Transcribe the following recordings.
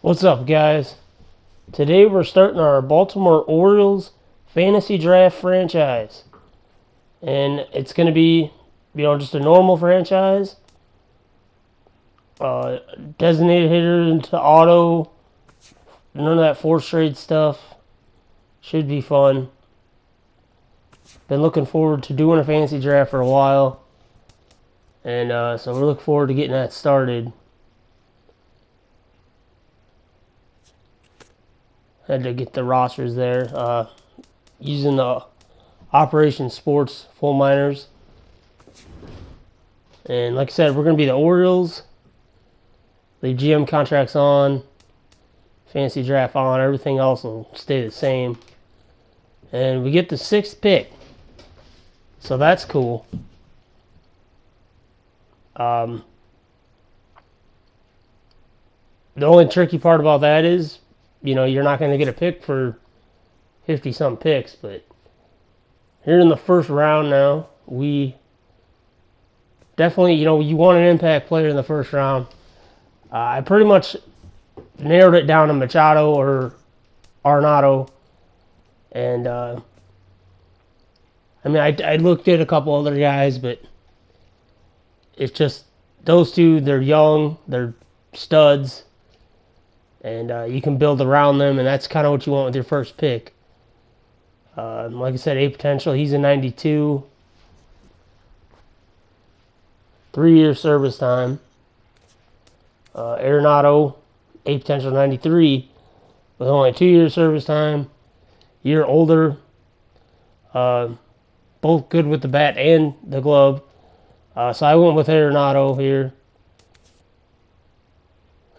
What's up, guys? Today we're starting our Baltimore Orioles fantasy draft franchise. And it's going to be, just a normal franchise. Designated hitter into auto. None of that force trade stuff. Should be fun. Been looking forward to doing a fantasy draft for a while. And so we're looking forward to getting that started. Had to get the rosters there. Using the Operation Sports full minors. And like I said, we're going to be the Orioles. Leave GM contracts on. Fantasy draft on. Everything else will stay the same. And we get the 6th pick. So that's cool. The only tricky part about that is, you're not going to get a pick for 50-some picks. But here in the first round now, we definitely, you want an impact player in the first round. I pretty much narrowed it down to Machado or Arenado. And, I looked at a couple other guys, but it's just those two, they're young, they're studs, and you can build around them, and that's kind of what you want with your first pick. Like I said, A potential, he's a 92. 3-year service time. Arenado, A potential 93, with only 2-year service time. Year older. Both good with the bat and the glove. So I went with Arenado here,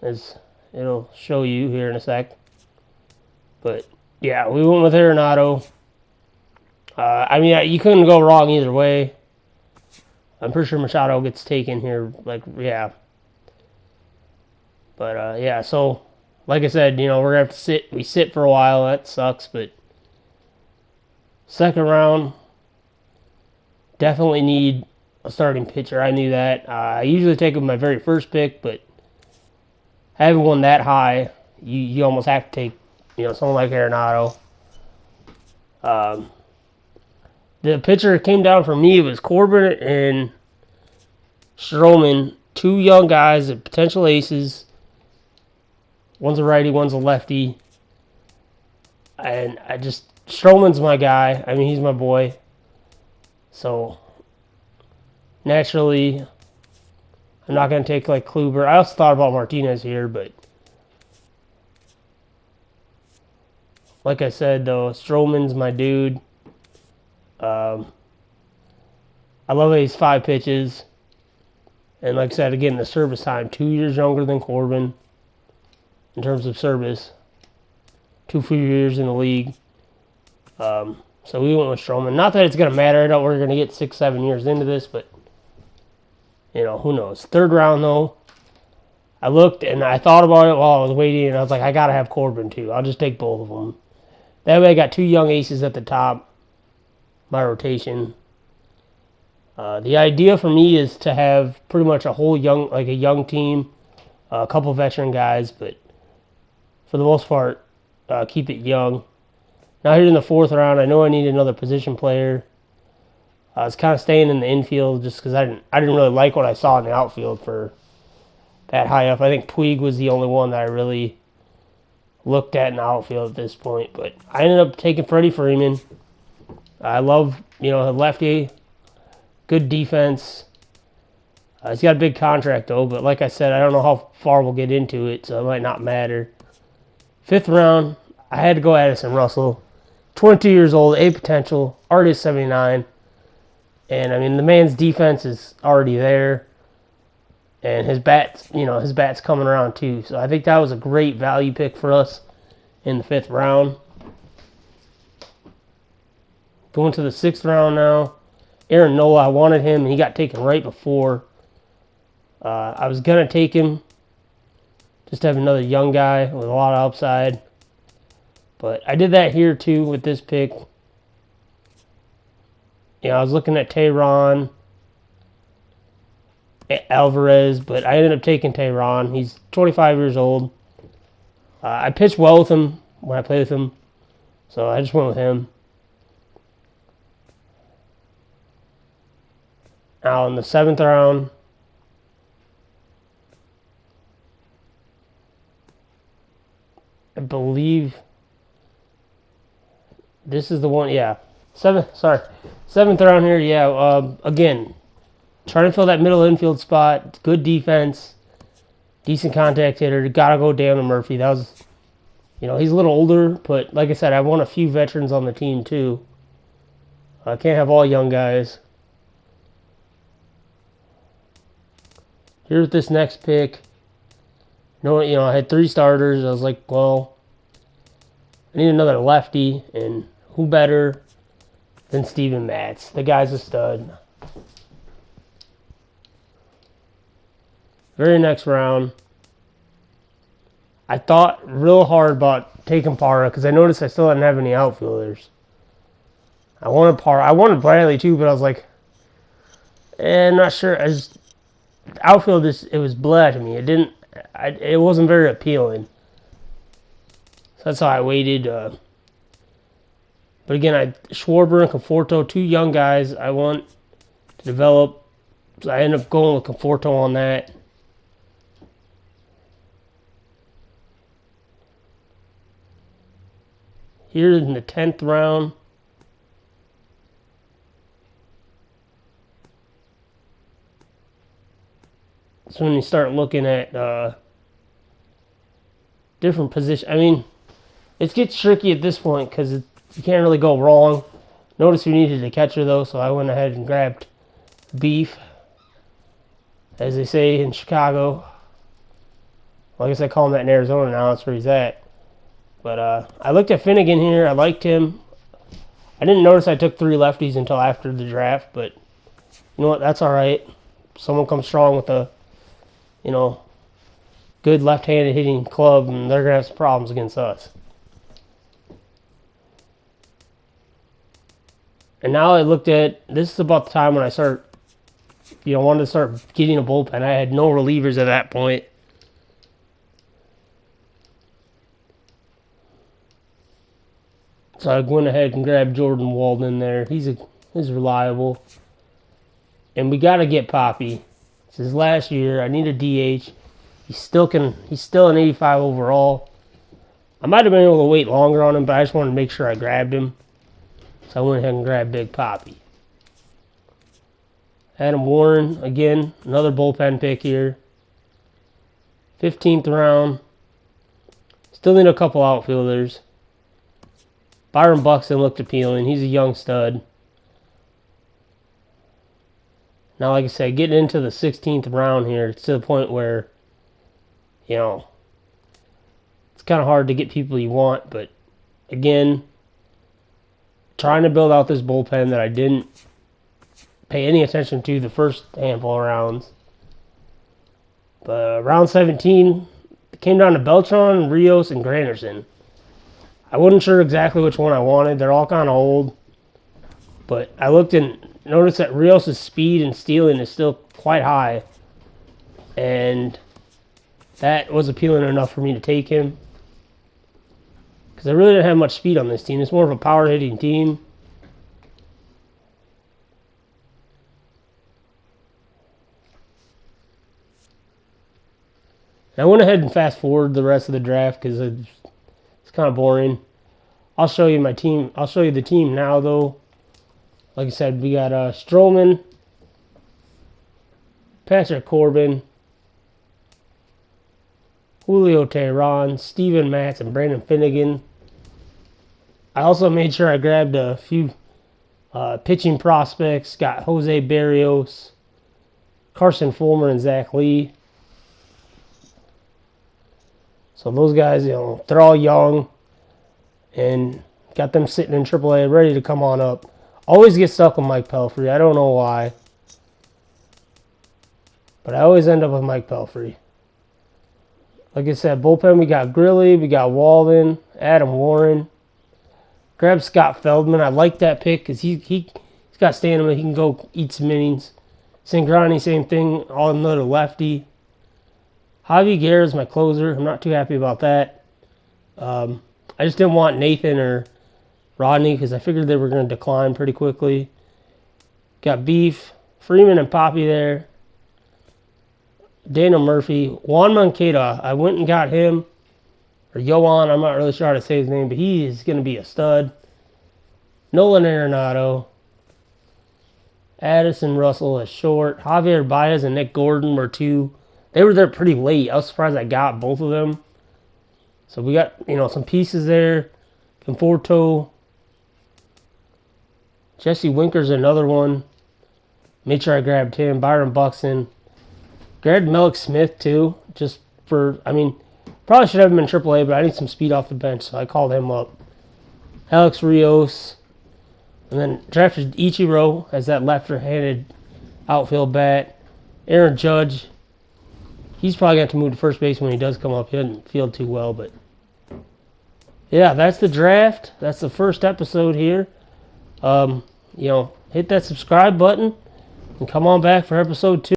as it'll show you here in a sec. But yeah, we went with Arenado. You couldn't go wrong either way. I'm pretty sure Machado gets taken here, yeah. But so like I said, we're gonna have to sit. We sit for a while. That sucks, but second round, definitely need a starting pitcher. I knew that. I usually take my very first pick, but having one that high, you almost have to take, someone like Arenado. The pitcher came down for me was Corbin and Stroman, two young guys, potential aces. One's a righty, one's a lefty. And Stroman's my guy. He's my boy. So, naturally, I'm not going to take Kluber. I also thought about Martinez here, but like I said, though, Stroman's my dude. I love that he's 5 pitches. And like I said, again, the service time, 2 years younger than Corbin in terms of service. 2 full years in the league. So we went with Stroman. Not that it's going to matter. I know we're going to get 6-7 years into this, but, who knows. Third round, though, I looked and I thought about it while I was waiting, and I was like, I got to have Corbin, too. I'll just take both of them. That way I got 2 young aces at the top. My rotation. The idea for me is to have pretty much a young team, a couple veteran guys, but for the most part, keep it young. Now here in the 4th round, I know I need another position player. I was kind of staying in the infield just because I didn't really like what I saw in the outfield for that high up. I think Puig was the only one that I really looked at in the outfield at this point, but I ended up taking Freddie Freeman. I love, the lefty, good defense. He's got a big contract, though, but like I said, I don't know how far we'll get into it, so it might not matter. 5th round, I had to go Addison Russell. 22 years old, A potential, already 79. And, the man's defense is already there. And his bat's coming around, too. So I think that was a great value pick for us in the 5th round. Going to the 6th round now. Aaron Nola, I wanted him, and he got taken right before. I was going to take him. Just to have another young guy with a lot of upside. But I did that here, too, with this pick. I was looking at Tehran, Alvarez, but I ended up taking Tehran. He's 25 years old. I pitched well with him when I played with him, so I just went with him. Now in the 7th round, I believe this is the one. Yeah, 7th round here. Yeah, again, trying to fill that middle infield spot. Good defense, decent contact hitter. Gotta go down to Murphy. That was, he's a little older, but like I said, I want a few veterans on the team too. I can't have all young guys. Here's this next pick. I had 3 starters. I was like, well, I need another lefty, and who better than Steven Matz? The guy's a stud. Very next round, I thought real hard about taking Parra because I noticed I still didn't have any outfielders. I wanted Parra. I wanted Bradley too, but I was like, I'm not sure. Outfield it was blah to me. It wasn't very appealing. So that's how I waited. But again, Schwarber and Conforto, 2 young guys I want to develop. So I ended up going with Conforto on that. Here in the 10th round, so when you start looking at different positions, I mean, it gets tricky at this point because you can't really go wrong. Notice we needed a catcher though, so I went ahead and grabbed Beef, as they say in Chicago. Well, I guess I call him that in Arizona now. That's where he's at. But I looked at Finnegan here. I liked him. I didn't notice I took 3 lefties until after the draft, but you know what? That's all right. Someone comes strong with a, good left-handed hitting club, and they're going to have some problems against us. And now I looked at, this is about the time when I wanted to start getting a bullpen. I had no relievers at that point. So I went ahead and grabbed Jordan Walden there. He's reliable. And we got to get Poppy. It's his last year. I need a DH. He's still an 85 overall. I might have been able to wait longer on him, but I just wanted to make sure I grabbed him. So I went ahead and grabbed Big Poppy. Adam Warren, again, another bullpen pick here. 15th round. Still need a couple outfielders. Byron Buxton looked appealing. He's a young stud. Now, like I said, getting into the 16th round here, it's to the point where, it's kind of hard to get people you want. But, again, trying to build out this bullpen that I didn't pay any attention to the first handful of rounds. But round 17, it came down to Beltran, Rios, and Granderson. I wasn't sure exactly which one I wanted. They're all kind of old. But I looked and noticed that Rios' speed and stealing is still quite high. And that was appealing enough for me to take him. Because I really didn't have much speed on this team. It's more of a power hitting team. And I went ahead and fast forward the rest of the draft because it's kind of boring. I'll show you my team. I'll show you the team now, though. Like I said, we got Stroman, Patrick Corbin, Julio Teheran, Steven Matz, and Brandon Finnegan. I also made sure I grabbed a few pitching prospects. Got Jose Barrios, Carson Fulmer, and Zach Lee. So those guys, they're all young. And got them sitting in AAA, ready to come on up. Always get stuck with Mike Pelfrey. I don't know why. But I always end up with Mike Pelfrey. Like I said, bullpen, we got Grilly, we got Walden, Adam Warren. Grab Scott Feldman. I like that pick because he's got stamina. He can go eat some innings. Sangrani, same thing. Another lefty. Javi Guerra is my closer. I'm not too happy about that. I just didn't want Nathan or Rodney because I figured they were going to decline pretty quickly. Got Beef, Freeman and Poppy there. Daniel Murphy. Juan Moncada. I went and got him. Or Yohan, I'm not really sure how to say his name, but he is going to be a stud. Nolan Arenado. Addison Russell as short. Javier Baez and Nick Gordon were two. They were there pretty late. I was surprised I got both of them. So we got, some pieces there. Conforto. Jesse Winker's another one. Made sure I grabbed him. Byron Buxton. Grabbed Melk Smith too. Just for, probably should have him in AAA, but I need some speed off the bench, so I called him up. Alex Rios. And then drafted Ichiro as that left-handed outfield bat. Aaron Judge. He's probably going to have to move to first base when he does come up. He doesn't field too well, but yeah, that's the draft. That's the first episode here. Hit that subscribe button and come on back for episode 2.